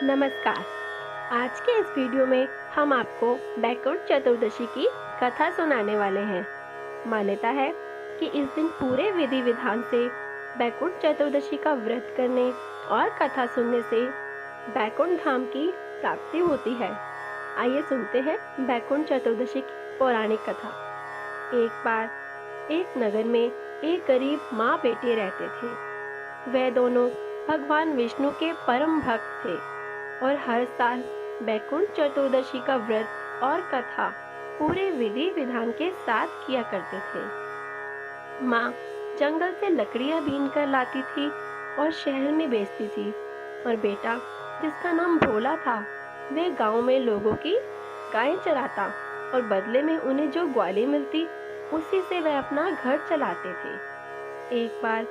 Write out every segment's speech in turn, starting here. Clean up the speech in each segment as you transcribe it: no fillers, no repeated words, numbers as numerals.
नमस्कार। आज के इस वीडियो में हम आपको बैकुंठ चतुर्दशी की कथा सुनाने वाले हैं। मान्यता है कि इस दिन पूरे विधि विधान से बैकुंठ चतुर्दशी का व्रत करने और कथा सुनने से बैकुंठ धाम की प्राप्ति होती है। आइए सुनते हैं बैकुंठ चतुर्दशी की पौराणिक कथा। एक बार एक नगर में एक गरीब माँ बेटे रहते थे। वे दोनों भगवान विष्णु के परम भक्त थे और हर साल बैकुंठ चतुर्दशी का व्रत और कथा पूरे विधि विधान के साथ किया करते थे। माँ जंगल से लकड़ियाँ बीन कर लाती थी और शहर में बेचती थी, और बेटा, जिसका नाम भोला था, वे गांव में लोगों की गायें चराता और बदले में उन्हें जो ग्वाली मिलती उसी से वह अपना घर चलाते थे। एक बार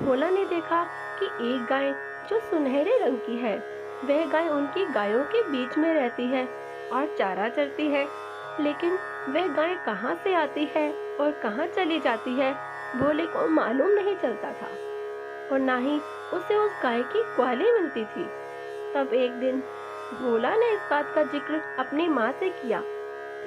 भोला ने देखा कि एक गाय जो सुनहरे रंग की है, वह गाय उनकी गायों के बीच में रहती है और चारा चरती है, लेकिन वह गाय कहाँ से आती है और कहाँ चली जाती है, भोले को मालूम नहीं चलता था और ना ही उसे उस गाय की ग्वाली मिलती थी। तब एक दिन भोला ने इस बात का जिक्र अपनी माँ से किया।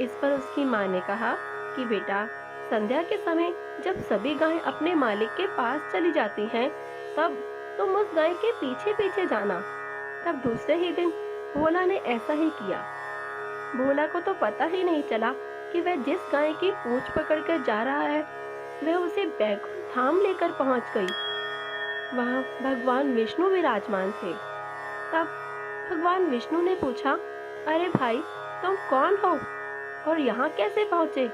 इस पर उसकी माँ ने कहा कि बेटा, संध्या के समय जब सभी गायें अपने मालिक के पास चली जाती हैं, तब तुम उस गाय के पीछे पीछे जाना। तब दूसरे ही दिन भोला ने ऐसा ही किया। भोला को तो पता ही नहीं चला कि वह जिस गाय की पूंछ पकड़कर जा रहा है, वह उसे बैकुंठ धाम लेकर पहुंच गई। वहां भगवान विष्णु विराजमान थे। तब भगवान विष्णु ने पूछा, अरे भाई, तुम कौन हो और यहाँ कैसे पहुंचे?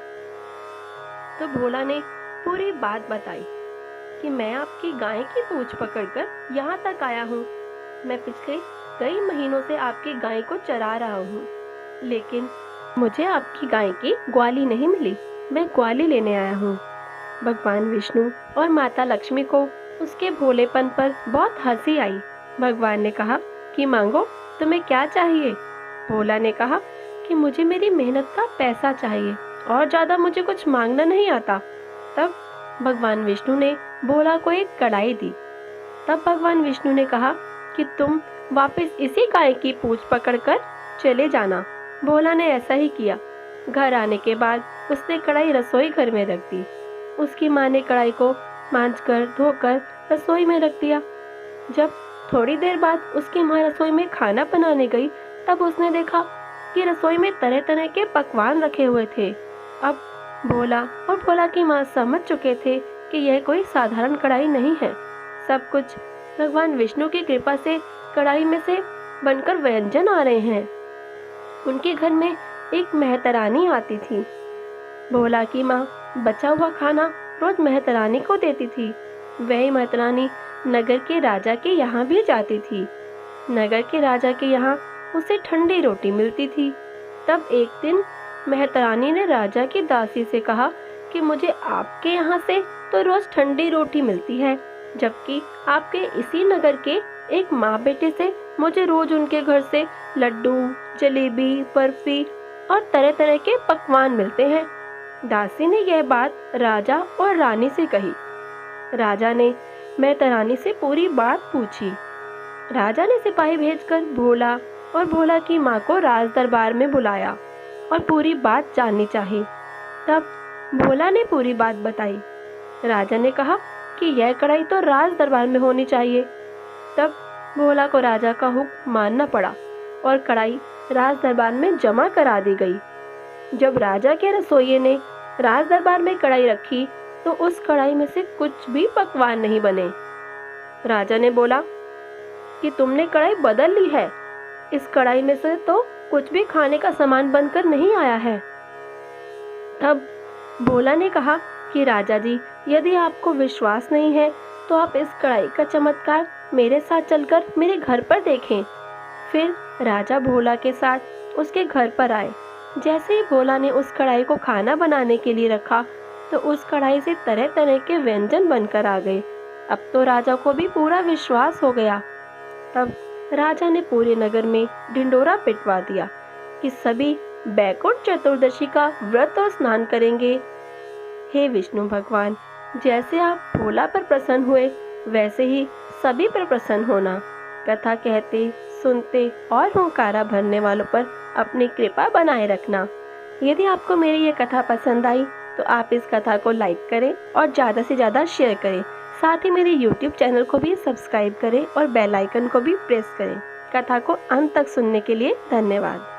तो भोला ने पूरी बात बताई कि मैं आपकी गाय की पूंछ पकड़कर यहाँ तक आया हूँ। मैं पिछले कई महीनों से आपकी गाय को चरा रहा हूँ, लेकिन मुझे आपकी गाय की ग्वाली नहीं मिली। मैं ग्वाली लेने आया हूँ। भगवान विष्णु और माता लक्ष्मी को उसके भोलेपन पर बहुत हंसी आई। भगवान ने कहा कि मांगो, तुम्हें क्या चाहिए? भोला ने कहा कि मुझे मेरी मेहनत का पैसा चाहिए और ज्यादा मुझे कुछ मांगना नहीं आता। तब भगवान विष्णु ने भोला को एक कढ़ाई दी। तब भगवान विष्णु ने कहा कि तुम वापस इसी गाय की पूंछ पकड़कर चले जाना। भोला ने ऐसा ही किया। घर आने के बाद उसने कढ़ाई रसोई घर में रख दी। उसकी माँ ने कढ़ाई को मांजकर धोकर रसोई में रख दिया। जब थोड़ी देर बाद उसकी माँ रसोई में खाना बनाने गई, तब उसने देखा कि रसोई में तरह तरह के पकवान रखे हुए थे। अब भोला और भोला की माँ समझ चुके थे कि यह कोई साधारण कढ़ाई नहीं है। सब कुछ भगवान विष्णु की कृपा से कढ़ाई में से बनकर व्यंजन आ रहे हैं। उनके घर में एक मेहतरानी आती थी। भोला की माँ बचा हुआ खाना रोज मेहतरानी को देती थी। वही मेहतरानी नगर के राजा के यहाँ भी जाती थी। नगर के राजा के यहाँ उसे ठंडी रोटी मिलती थी। तब एक दिन मेहतरानी ने राजा की दासी से कहा कि मुझे आपके यहाँ से तो रोज ठंडी रोटी मिलती है, जबकि आपके इसी नगर के एक माँ बेटे से मुझे रोज उनके घर से लड्डू, जलेबी, बर्फी और तरह तरह के पकवान मिलते हैं। दासी ने यह बात राजा और रानी से कही। राजा ने मेहतरानी से पूरी बात पूछी। राजा ने सिपाही भेजकर भोला और भोला की माँ को राज दरबार में बुलाया और पूरी बात जाननी चाहिए। तब भोला ने पूरी बात बताई। राजा ने कहा कि यह कढ़ाई तो राज दरबार में होनी चाहिए। तब भोला को राजा का हुक्म मानना पड़ा और कढ़ाई राज दरबार में जमा करा दी गई। जब राजा के रसोइये ने राज दरबार में कढ़ाई रखी, तो उस कढ़ाई में से कुछ भी पकवान नहीं बने। राजा ने बोला कि तुमने कढ़ाई बदल ली है। इस कढ़ाई में से तो कुछ भी खाने का सामान बनकर नहीं आया है। तब भोला ने कहा कि राजा जी, यदि आपको विश्वास नहीं है तो आप इस कढ़ाई का चमत्कार मेरे साथ चलकर मेरे घर पर देखें। फिर राजा भोला के साथ उसके घर पर आए। जैसे ही भोला ने उस कढ़ाई को खाना बनाने के लिए रखा, तो उस कढ़ाई से तरह तरह के व्यंजन बनकर आ गए। अब तो राजा को भी पूरा विश्वास हो गया। तब राजा ने पूरे नगर में ढिंडोरा पिटवा दिया कि सभी बैकुंठ चतुर्दशी का व्रत और स्नान करेंगे। हे विष्णु भगवान, जैसे आप भोला पर प्रसन्न हुए, वैसे ही सभी पर प्रसन्न होना। कथा कहते सुनते और हुंकारा भरने वालों पर अपनी कृपा बनाए रखना। यदि आपको मेरी ये कथा पसंद आई तो आप इस कथा को लाइक करें और ज़्यादा से ज़्यादा शेयर करें। साथ ही मेरे YouTube चैनल को भी सब्सक्राइब करें और बेल आइकन को भी प्रेस करें। कथा को अंत तक सुनने के लिए धन्यवाद।